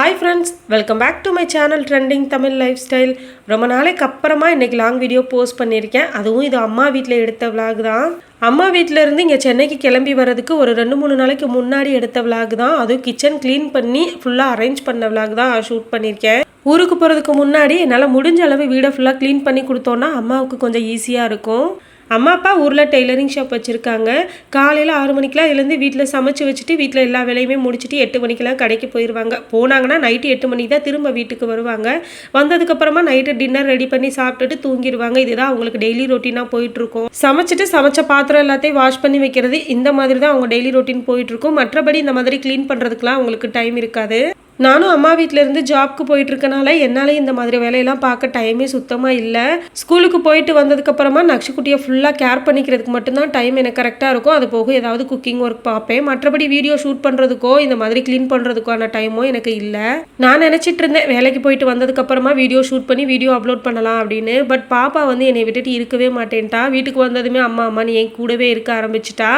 Hi friends, welcome back to my channel trending Tamil lifestyle. ரொம்ப நாளைக்கு அப்புறமா இன்றைக்கி லாங் வீடியோ போஸ்ட் பண்ணியிருக்கேன். அதுவும் இது அம்மா வீட்டில் எடுத்த விலாக் தான். அம்மா வீட்டில் இருந்து இங்கே சென்னைக்கு கிளம்பி வர்றதுக்கு ஒரு 2-3 நாளைக்கு முன்னாடி எடுத்த விலாக் தான். அதுவும் கிச்சன் க்ளீன் பண்ணி ஃபுல்லாக அரேஞ்ச் பண்ண விலாக் தான் ஷூட் பண்ணியிருக்கேன். ஊருக்கு போகிறதுக்கு முன்னாடி என்னால் முடிஞ்ச அளவு வீடை ஃபுல்லாக க்ளீன் பண்ணி கொடுத்தோன்னா அம்மாவுக்கு கொஞ்சம் ஈஸியாக இருக்கும். அம்மா அப்பா ஊரில் டெய்லரிங் ஷாப் வச்சுருக்காங்க. காலையில் 6 மணிக்கெலாம் எழுந்து வீட்டில் சமைச்சு வச்சுட்டு வீட்டில் எல்லா வேலையுமே முடிச்சுட்டு 8 மணிக்கெலாம் கடைக்கு போயிடுவாங்க. போனாங்கன்னா நைட்டு 8 மணிக்கு தான் திரும்ப வீட்டுக்கு வருவாங்க. வந்ததுக்கப்புறமா நைட்டு டின்னர் ரெடி பண்ணி சாப்பிட்டுட்டு தூங்கிடுவாங்க. இதுதான் அவங்களுக்கு டெய்லி ரொட்டீனாக போயிட்டுருக்கும். சமைச்சிட்டு சமைச்ச பாத்திரம் எல்லாத்தையும் வாஷ் பண்ணி வைக்கிறது, இந்த மாதிரி தான் அவங்க டெய்லி ரொட்டீன் போயிட்டுருக்கும். மற்றபடி இந்த மாதிரி க்ளீன் பண்ணுறதுக்குலாம் அவங்களுக்கு டைம் இருக்காது. நானும் அம்மா வீட்டிலேருந்து ஜாப்க்கு போயிட்டுருக்கனால என்னால் இந்த மாதிரி வேலையெல்லாம் பார்க்க டைமே சுத்தமாக இல்லை. ஸ்கூலுக்கு போயிட்டு வந்ததுக்கப்புறமா நக்ஷுக்குட்டியை ஃபுல்லாக கேர் பண்ணிக்கிறதுக்கு மட்டும்தான் டைம் எனக்கு கரெக்டாக இருக்கும். அது போக ஏதாவது குக்கிங் ஒர்க் பார்ப்பேன். மற்றபடி வீடியோ ஷூட் பண்ணுறதுக்கோ இந்த மாதிரி க்ளீன் பண்ணுறதுக்கான டைமோ எனக்கு இல்லை. நான் நினச்சிட்டு இருந்தேன் வேலைக்கு போயிட்டு வந்ததுக்கப்புறமா வீடியோ ஷூட் பண்ணி வீடியோ அப்லோட் பண்ணலாம் அப்படின்னு. பட் பாப்பா வந்து என்னை விட்டுட்டு இருக்கவே மாட்டேன்ட்டா. வீட்டுக்கு வந்ததுமே அம்மா நீ என் கூடவே இருக்க ஆரம்பிச்சிட்டா.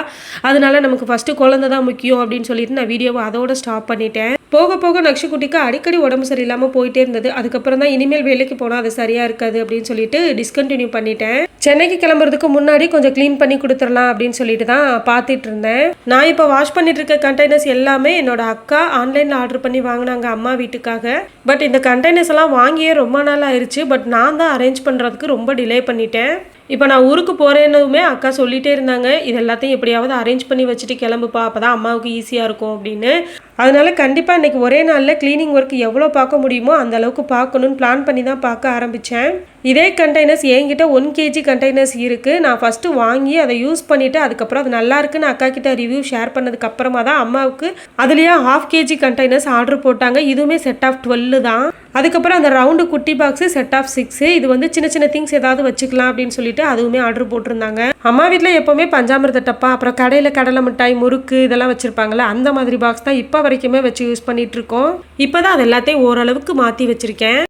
அதனால நமக்கு ஃபஸ்ட்டு குழந்தை தான் முக்கியம் அப்படின்னு சொல்லிட்டு நான் வீடியோவை அதோட ஸ்டாப் பண்ணிட்டேன். போக போக நக்ஷுக்குட்டிக்கு அடிக்கடி உடம்பு சரியில்லாமல் போயிட்டே இருந்தது. அதுக்கப்புறம் தான் இனிமேல் வேலைக்கு போனால் அது சரியாக இருக்காது அப்படின்னு சொல்லிட்டு டிஸ்கண்டினியூ பண்ணிட்டேன். சென்னைக்கு கிளம்புறதுக்கு முன்னாடி கொஞ்சம் க்ளீன் பண்ணி கொடுத்துடலாம் அப்படின்னு சொல்லிட்டு தான் பார்த்துட்டு இருந்தேன். நான் இப்போ வாஷ் பண்ணிட்டு இருக்க கண்டெய்னர்ஸ் எல்லாமே என்னோட அக்கா ஆன்லைனில் ஆர்டர் பண்ணி வாங்கினாங்க அம்மா வீட்டுக்காக. பட் இந்த கண்டெய்னர்ஸ் எல்லாம் வாங்கியே ரொம்ப நாள் ஆயிடுச்சு. பட் நான் தான் அரேஞ்ச் பண்ணுறதுக்கு ரொம்ப டிலே பண்ணிட்டேன். இப்போ நான் ஊருக்கு போகிறேன்னுமே அக்கா சொல்லிகிட்டே இருந்தாங்க, இது எல்லாத்தையும் எப்படியாவது அரேஞ்ச் பண்ணி வச்சுட்டு கிளம்புப்பா, அப்போ தான் அம்மாவுக்கு ஈஸியாக இருக்கும் அப்படின்னு. அதனால கண்டிப்பாக இன்றைக்கி ஒரே நாளில் க்ளீனிங் ஒர்க் எவ்வளோ பார்க்க முடியுமோ அந்த அளவுக்கு பார்க்கணுன்னு பிளான் பண்ணி தான் பார்க்க ஆரம்பித்தேன். இதே கண்டெய்னர்ஸ் என்கிட்ட 1 kg கண்டெய்னர்ஸ் இருக்குது. நான் ஃபஸ்ட்டு வாங்கி அதை யூஸ் பண்ணிவிட்டு அதுக்கப்புறம் அது நல்லா இருக்குன்னு அக்கா கிட்ட ரிவ்யூ ஷேர் பண்ணதுக்கு அப்புறமா தான் அம்மாவுக்கு அதுலேயே 1/2 kg கண்டெய்னர்ஸ் ஆர்டர் போட்டாங்க. இதுவுமே செட் ஆஃப் 12 தான். அதுக்கப்புறம் அந்த ரவுண்டு குட்டி பாக்ஸு செட் ஆஃப் 6. இது வந்து சின்ன சின்ன திங்ஸ் ஏதாவது வச்சுக்கலாம் அப்படின்னு சொல்லிட்டு அதுவுமே ஆர்டர் போட்டிருந்தாங்க. அம்மா வீட்டில் எப்போவுமே பஞ்சாமிர்த டப்பா, அப்புறம் கடையில் கடலை மிட்டாய், முறுக்கு இதெல்லாம் வச்சுருப்பாங்களே அந்த மாதிரி பாக்ஸ் தான் இப்போ வரைக்குமே வச்சு யூஸ் பண்ணிட்டு இருக்கோம். இப்போ தான் அது எல்லாத்தையும் ஓரளவுக்கு மாற்றி வச்சுருக்கேன்.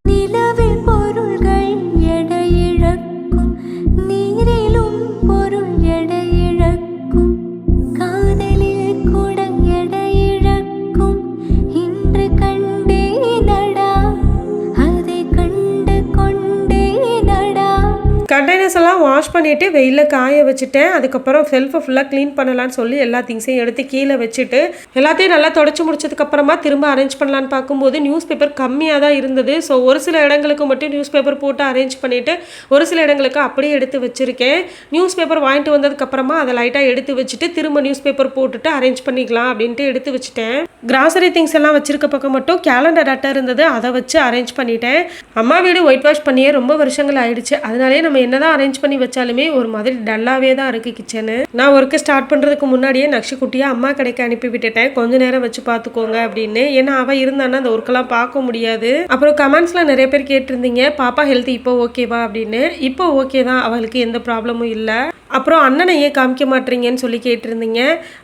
கண்டெய்னர்ஸ் எல்லாம் வாஷ் பண்ணிவிட்டு வெயிலில் காய வச்சுட்டேன். அதுக்கப்புறம் செல்ஃபை ஃபுல்லாக க்ளீன் பண்ணலான்னு சொல்லி எல்லா திங்ஸையும் எடுத்து கீழே வச்சுட்டு எல்லாத்தையும் நல்லா தொடச்சி முடிச்சதுக்கப்புறமா திரும்ப அரேஞ்ச் பண்ணலான்னு பார்க்கும்போது நியூஸ் பேப்பர் கம்மியாக தான் இருந்தது. ஸோ ஒரு சில இடங்களுக்கு மட்டும் நியூஸ் பேப்பர் போட்டு அரேஞ்ச் பண்ணிவிட்டு ஒரு சில இடங்களுக்கு அப்படியே எடுத்து வச்சுருக்கேன். நியூஸ் பேப்பர் வாங்கிட்டு வந்ததுக்கப்புறமா அதை லைட்டாக எடுத்து வச்சுட்டு திரும்ப நியூஸ் பேப்பர் போட்டுட்டு அரேஞ்ச் பண்ணிக்கலாம் அப்படின்ட்டு எடுத்து வச்சுட்டேன். கிராசரி திங்ஸ் எல்லாம் வச்சிருக்க பக்கம் மட்டும் கேலண்டர் அட்டை இருந்தது, அதை வச்சு அரேஞ்ச் பண்ணிட்டேன். அம்மா வீடு ஒயிட் வாஷ் பண்ணியே ரொம்ப வருஷங்கள் ஆயிடுச்சு. அதனாலே நம்ம என்னதான் அரேஞ்ச் பண்ணி வச்சாலுமே ஒரு மாதிரி டல்லாவே தான் இருக்கு கிச்சனு. நான் ஒர்க்கு ஸ்டார்ட் பண்றதுக்கு முன்னாடியே நக்ஷுக்குட்டியை அம்மா கடைக்கு அனுப்பி விட்டுட்டேன், கொஞ்ச நேரம் வச்சு பார்த்துக்கோங்க அப்படின்னு. ஏன்னா அவ இருந்தான்னா அந்த ஒர்க்கெல்லாம் பார்க்க முடியாது. அப்புறம் கமெண்ட்ஸ்ல நிறைய பேர் கேட்டிருந்தீங்க பாப்பா ஹெல்த் இப்போ ஓகேவா அப்படின்னு. இப்போ ஓகே தான், அவளுக்கு எந்த ப்ராப்ளமும் இல்லை. அப்புறம் அண்ணனை ஏன் காமிக்க மாட்டீங்கன்னு சொல்லி கேட்டிருந்தீங்க.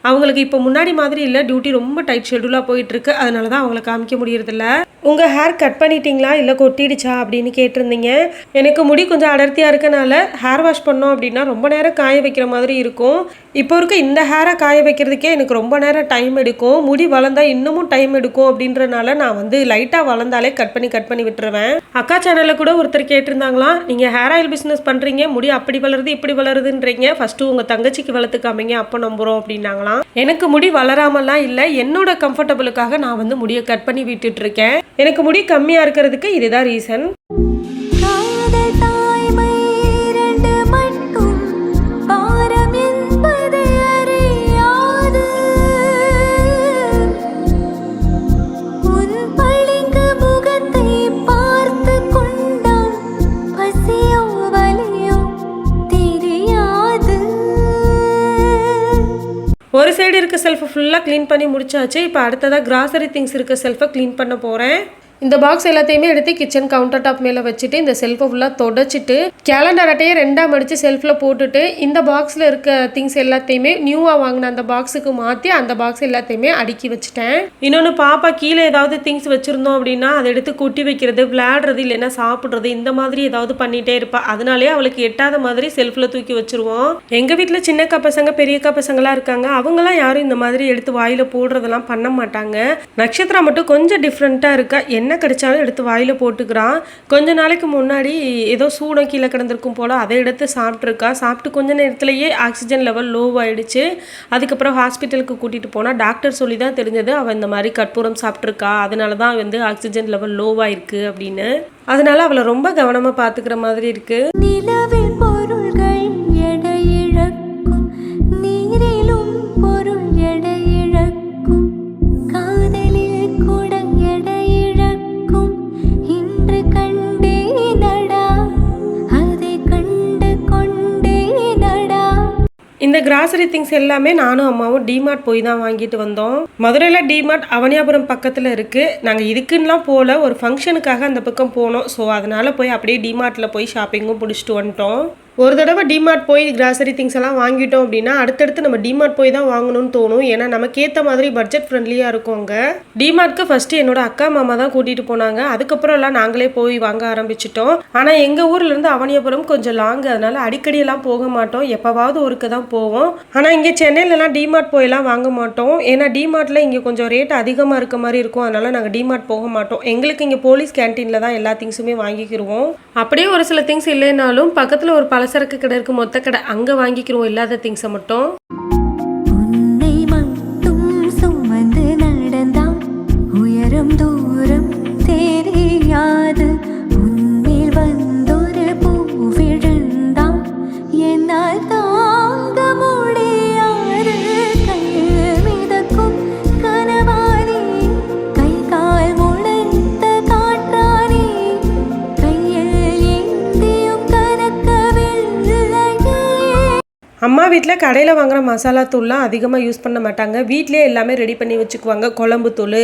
அவங்களுக்கு இப்போ முன்னாடி மாதிரி இல்லை, டியூட்டி ரொம்ப டைட் ஷெடியூலாக போயிட்டுருக்கு. அதனால தான் அவங்கள காமிக்க முடியறதில்ல. உங்கள் ஹேர் கட் பண்ணிட்டீங்களா இல்லை கொட்டிடுச்சா அப்படின்னு கேட்டிருந்தீங்க. எனக்கு முடி கொஞ்சம் அடர்த்தியாக இருக்கனால ஹேர் வாஷ் பண்ணோம் அப்படின்னா ரொம்ப நேரம் காய வைக்கிற மாதிரி இருக்கும். இப்போ இருக்க இந்த ஹேரை காய வைக்கிறதுக்கே எனக்கு ரொம்ப நேரம் டைம் எடுக்கும். முடி வளர்ந்தால் இன்னமும் டைம் எடுக்கும் அப்படின்றனால நான் வந்து லைட்டாக வளர்ந்தாலே கட் பண்ணி விட்டுருவேன். அக்கா சேனலில் கூட ஒருத்தர் கேட்டிருந்தாங்களாம், நீங்கள் ஹேர் ஆயில் பிஸ்னஸ் பண்ணுறீங்க, முடி அப்படி வளருது இப்படி வளருதுன்றீங்க, ஃபஸ்ட்டு உங்கள் தங்கச்சிக்கு வளர்த்து காமிங்க அப்போ நம்புகிறோம் அப்படின்னாங்களாம். எனக்கு முடி வளராமலாம் இல்லை, என்னோட கம்ஃபர்டபுளுக்காக நான் வந்து முடியை கட் பண்ணி விட்டுட்டு இருக்கேன். எனக்கு முடி கம்மியாக இருக்கிறதுக்கு இதுதான் ரீசன். ஒரு சைடு இருக்க செல்ஃபை ஃபுல்லாக க்ளீன் பண்ணி முடிச்சாச்சு. இப்போ அடுத்ததாக கிராசரி திங்ஸ் இருக்க செல்ஃபை க்ளீன் பண்ண போகிறேன். இந்த பாக்ஸ் எல்லாத்தையுமே எடுத்து கிச்சன் கவுண்டர் டாப் மேலே வச்சுட்டு இந்த செல்ஃபை ஃபுல்லாக தொடச்சிட்டு கேலண்டர் அட்டையை 2ஆக மடித்து செல்ஃபில் போட்டுட்டு இந்த பாக்ஸில் இருக்க திங்ஸ் எல்லாத்தையுமே நியூவாக வாங்கின அந்த பாக்ஸுக்கு மாற்றி அந்த பாக்ஸ் எல்லாத்தையுமே அடுக்கி வச்சுட்டேன். இன்னொன்று பாப்பா கீழே ஏதாவது திங்ஸ் வச்சுருந்தோம் அப்படின்னா அதை எடுத்து கொட்டி வைக்கிறது, விளையாடுறது, இல்லைன்னா சாப்பிட்றது, இந்த மாதிரி ஏதாவது பண்ணிகிட்டே இருப்பாள். அதனாலே அவளுக்கு எட்டாத மாதிரி செல்ஃபில் தூக்கி வச்சுருவோம். எங்கள் வீட்டில் சின்னக்கா பசங்க பெரியக்கா பசங்களாம் இருக்காங்க. அவங்களாம் யாரும் இந்த மாதிரி எடுத்து வாயில் போடுறதெல்லாம் பண்ண மாட்டாங்க. நட்சத்திரா மட்டும் கொஞ்சம் டிஃப்ரெண்ட்டாக இருக்கா. என்ன கிடைச்சாலும் எடுத்து வாயில் போட்டுக்கிறான். கொஞ்ச நாளைக்கு முன்னாடி ஏதோ சூடம் கீழே கிடந்திருக்கும் போல் அதை எடுத்து சாப்பிட்ருக்கா. சாப்பிட்டு கொஞ்ச நேரத்துலேயே ஆக்சிஜன் லெவல் லோ ஆகிடுச்சு. அதுக்கப்புறம் ஹாஸ்பிட்டலுக்கு கூட்டிகிட்டு போனால் டாக்டர் சொல்லி தான் தெரிஞ்சது அவள் இந்த மாதிரி கற்பூரம் சாப்பிட்ருக்கா, அதனால தான் வந்து ஆக்சிஜன் லெவல் லோவாயிருக்கு அப்படின்னு. அதனால அவளை ரொம்ப கவனமாக பார்த்துக்கிற மாதிரி இருக்குது. இந்த கிராசரி திங்ஸ் எல்லாமே நானும் அம்மாவும் டிமார்ட் போய் தான் வாங்கிட்டு வந்தோம். மதுரையில் டிமார்ட் அவனியாபுரம் பக்கத்தில் இருக்குது. நாங்கள் இதுக்குன்னெலாம் போகல, ஒரு ஃபங்க்ஷனுக்காக அந்த பக்கம் போனோம். ஸோ அதனால் போய் அப்படியே டிமார்ட்டில் போய் ஷாப்பிங்கும் பிடிச்சிட்டு வந்துட்டோம். ஒரு தடவை டிமார்ட் போய் கிராசரி திங்ஸ் எல்லாம் வாங்கிட்டோம் அப்படின்னா அடுத்தடுத்து நம்ம டிமார்ட் போய் தான் வாங்கணும்னு தோணும். ஏன்னா நமக்கு ஏற்ற மாதிரி பட்ஜெட் ஃப்ரெண்ட்லியாக இருக்கும் அங்கே. டிமார்ட்க்கு ஃபஸ்ட்டு என்னோட அக்கா மாமா தான் கூட்டிகிட்டு போனாங்க. அதுக்கப்புறம் எல்லாம் நாங்களே போய் வாங்க ஆரம்பிச்சிட்டோம். ஆனால் எங்கள் ஊர்லேருந்து அவனியாபுரம் கொஞ்சம் லாங், அதனால அடிக்கடியெல்லாம் போக மாட்டோம், எப்போவாவது ஒருக்கு தான் போவோம். ஆனால் இங்கே சென்னையிலலாம் டிமார்ட் போயெல்லாம் வாங்க மாட்டோம். ஏன்னா டிமார்ட்டில் இங்கே கொஞ்சம் ரேட் அதிகமாக இருக்க மாதிரி இருக்கும். அதனால நாங்கள் டிமார்ட் போக மாட்டோம். எங்களுக்கு இங்கே போலீஸ் கேன்டீனில் தான் எல்லா திங்ஸுமே வாங்கிக்கிடுவோம். அப்படியே ஒரு சில திங்ஸ் இல்லைனாலும் பக்கத்தில் ஒரு பலசரக்கு கடை இருக்கு, மொத்த கடை, அங்க வாங்கிக்கிறோம் இல்லாத திங்ஸை மட்டும். உன்னை மட்டும் சுமந்து நடந்தா உயரம் தூரம் தெரியாது, உன்மேல் வந்தொரு பூ விழுந்தா என்னால் தாங்க முடியாது, கையில் மிதக்கும் கனவானி, கை கால் முளைத்த காற்றானி, கையில் ஏந்தியும் அம்மா வீட்டில் கடையில் வாங்குகிற மசாலா தூள்லாம் அதிகமாக யூஸ் பண்ண மாட்டாங்க. வீட்டிலே எல்லாமே ரெடி பண்ணி வச்சுக்குவாங்க. குழம்பு தூள்,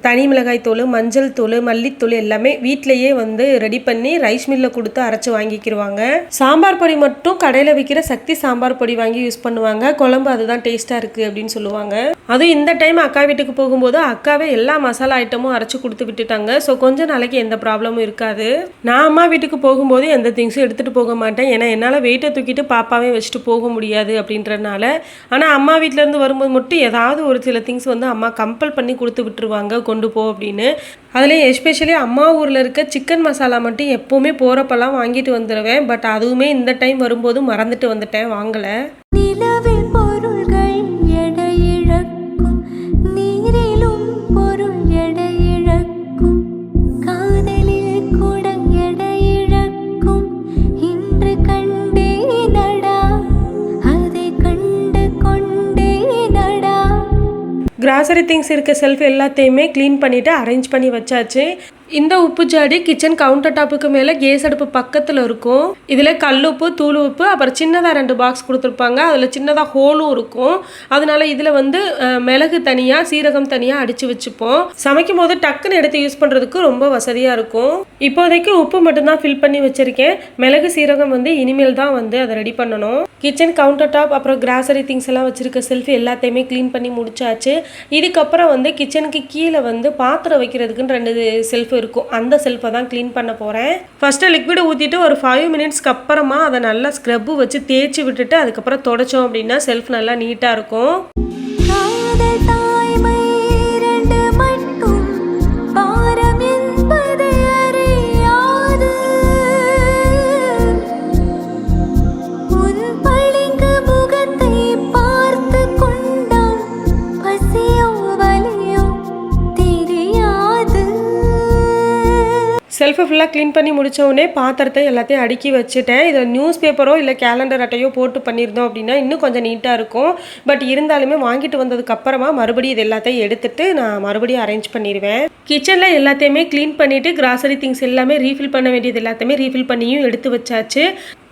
தனி மிளகாய் தூள், மஞ்சள் தூள், மல்லித்தூள் எல்லாமே வீட்டிலையே வந்து ரெடி பண்ணி ரைஸ் மில்லில் கொடுத்து அரைச்சி வாங்கிக்கிடுவாங்க. சாம்பார் பொடி மட்டும் கடையில் விற்கிற சக்தி சாம்பார் பொடி வாங்கி யூஸ் பண்ணுவாங்க. குழம்பு அதுதான் டேஸ்ட்டாக இருக்குது அப்படின்னு சொல்லுவாங்க. அதுவும் இந்த டைம் அக்கா வீட்டுக்கு போகும்போது அக்காவே எல்லா மசாலா ஐட்டமும் அரைச்சி கொடுத்து விட்டுட்டாங்க. ஸோ கொஞ்சம் நாளைக்கு எந்த ப்ராப்ளமும் இருக்காது. நான் அம்மா வீட்டுக்கு போகும்போது எந்த திங்ஸும் எடுத்துகிட்டு போக மாட்டேன். ஏன்னா என்னால் வெயிட்டை தூக்கிட்டு பாப்பாவே வச்சுட்டு போக முடியாது அப்படின்றனால. ஆனால் அம்மா வீட்டிலேருந்து வரும்போது மட்டும் ஏதாவது ஒரு சில திங்ஸ் வந்து அம்மா கம்பல் பண்ணி கொடுத்து விட்டுருவாங்க கொண்டு போ அப்படின்னு. அதுலேயும் எஸ்பெஷலி அம்மா ஊரில் இருக்க சிக்கன் மசாலா மட்டும் எப்போவுமே போகிறப்பெல்லாம் வாங்கிட்டு வந்துடுவேன். பட் அதுவுமே இந்த டைம் வரும்போது மறந்துட்டு வந்துட்டேன், வாங்கலை. கிராசரி திங்ஸ் இருக்க செல்ஃப் எல்லாத்தையுமே க்ளீன் பண்ணிவிட்டு அரேஞ்ச் பண்ணி வச்சாச்சு. இந்த உப்பு ஜாடி கிச்சன் கவுண்டர் டாப்புக்கு மேலே கேஸ் அடுப்பு பக்கத்தில் இருக்கும். இதில் கல் உப்பு, தூள் உப்பு, அப்புறம் சின்னதாக 2 பாக்ஸ் கொடுத்துருப்பாங்க. அதில் சின்னதாக ஹோலும் இருக்கும். அதனால இதில் வந்து மிளகு தனியாக, சீரகம் தனியாக அடித்து வச்சுப்போம். சமைக்கும் போது டக்குன்னு எடுத்து யூஸ் பண்ணுறதுக்கு ரொம்ப வசதியாக இருக்கும். இப்போதைக்கு உப்பு மட்டும்தான் ஃபில் பண்ணி வச்சுருக்கேன். மிளகு சீரகம் வந்து இனிமேல் தான் வந்து அதை ரெடி பண்ணணும். கிச்சன் கவுண்டர் டாப் அப்புறம் கிராசரி திங்ஸ் எல்லாம் வச்சுருக்க செல்ஃப் எல்லாத்தையுமே க்ளீன் பண்ணி முடிச்சாச்சு. இதுக்கப்புறம் வந்து கிச்சனுக்கு கீழே வந்து பாத்திரம் வைக்கிறதுக்குன்னு 2 செல்ஃப் இருக்கும். அந்த செல்ஃபை தான் க்ளீன் பண்ண போகிறேன். ஃபஸ்ட்டு லிக்விட் ஊற்றிட்டு ஒரு 5 மினிட்ஸ்க்கு அப்புறமா அதை நல்லா ஸ்க்ரப்பு வச்சு தேய்ச்சி விட்டுட்டு அதுக்கப்புறம் தொடச்சோம் அப்படின்னா செல்ஃப் நல்லா நீட்டாக இருக்கும். செல்ஃபை ஃபுல்லாக க்ளீன் பண்ணி முடித்தோடனே பாத்திரத்தை எல்லாத்தையும் அடுக்கி வச்சுட்டேன். இதில் நியூஸ் பேப்பரோ இல்லை கேலண்டர் அட்டையோ போட்டு பண்ணியிருந்தோம் அப்படின்னா இன்னும் கொஞ்சம் நீட்டாக இருக்கும். பட் இருந்தாலுமே வாங்கிட்டு வந்ததுக்கப்புறமா மறுபடியும் இது எல்லாத்தையும் எடுத்துகிட்டு நான் மறுபடியும் அரேஞ்ச் பண்ணிடுவேன். கிச்சனில் எல்லாத்தையுமே க்ளீன் பண்ணிவிட்டு கிராசரி திங்ஸ் எல்லாமே ரீஃபில் பண்ண வேண்டியது எல்லாத்தையுமே ரீஃபில் பண்ணியும் எடுத்து வச்சாச்சு.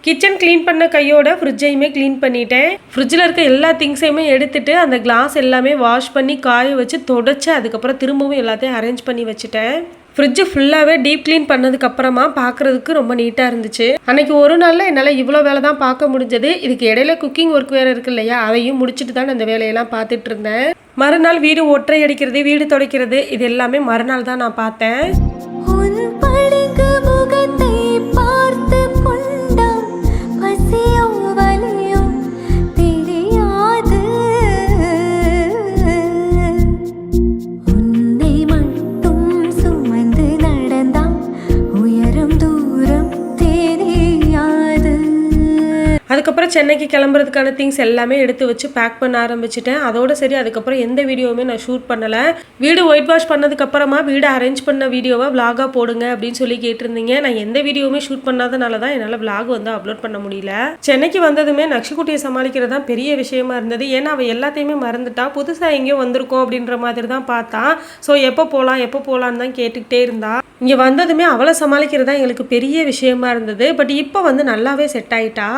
கிச்சன் க்ளீன் பண்ண கையோட ஃப்ரிட்ஜையுமே க்ளீன் பண்ணிட்டேன். ஃப்ரிட்ஜில் இருக்க எல்லா திங்ஸையுமே எடுத்துகிட்டு அந்த கிளாஸ் எல்லாமே வாஷ் பண்ணி காய வச்சு தொடச்சி அதுக்கப்புறம் திரும்பவும் எல்லாத்தையும் அரேஞ்ச் பண்ணி வச்சுட்டேன். ஃப்ரிட்ஜு ஃபுல்லாகவே டீப் க்ளீன் பண்ணதுக்கப்புறமா பார்க்குறதுக்கு ரொம்ப நீட்டாக இருந்துச்சு. அன்றைக்கி ஒரு நாளில் என்னால் இவ்வளோ வேலை தான் பார்க்க முடிஞ்சது. இதுக்கு இடையில குக்கிங் ஒர்க் வேறு இருக்கு இல்லையா, அதையும் முடிச்சுட்டு தான் இந்த வேலையெல்லாம் பார்த்துட்டு இருந்தேன். மறுநாள் வீடு ஒற்றை அடிக்கிறது, வீடு துடைக்கிறது, இது எல்லாமே மறுநாள் தான் நான் பார்த்தேன். அதுக்கப்புறம் சென்னைக்கு கிளம்புறதுக்கான திங்ஸ் எல்லாமே எடுத்து வச்சு பேக் பண்ண ஆரம்பிச்சிட்டேன். அதோட சரி, அதுக்கப்புறம் எந்த வீடியோவுமே நான் ஷூட் பண்ணலை. வீடு ஒயிட் வாஷ் பண்ணதுக்கப்புறமா வீடு அரேஞ்ச் பண்ண வீடியோவை விலாகாக போடுங்க அப்படின்னு சொல்லி கேட்டிருந்தீங்க. நான் எந்த வீடியோவுமே ஷூட் பண்ணாதனால தான் என்னால் விலாக் வந்து அப்லோட் பண்ண முடியல. சென்னைக்கு வந்ததுமே நக்ஷுக்குட்டியை சமாளிக்கிறது தான் பெரிய விஷயமா இருந்தது. ஏன்னா அவள் எல்லாத்தையுமே மறந்துட்டா. புதுசாக எங்கேயோ வந்திருக்கோம் அப்படின்ற மாதிரி தான் பார்த்தா. ஸோ எப்போ போகலான்னு தான் கேட்டுக்கிட்டே இருந்தா. இங்கே வந்ததுமே அவளை சமாளிக்கிறது தான் எங்களுக்கு பெரிய விஷயமா இருந்தது. பட் இப்போ வந்து நல்லாவே செட் ஆகிட்டா.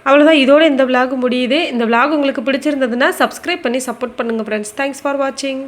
அவ்வளோதான், இதோட இந்த விலாக் முடியுது. இந்த விலாக் உங்களுக்கு பிடிச்சிருந்ததுன்னா சப்ஸ்கிரைப் பண்ணி சப்போர்ட் பண்ணுங்கள் ஃப்ரெண்ட்ஸ். தேங்க்ஸ் ஃபார் வாட்சிங்.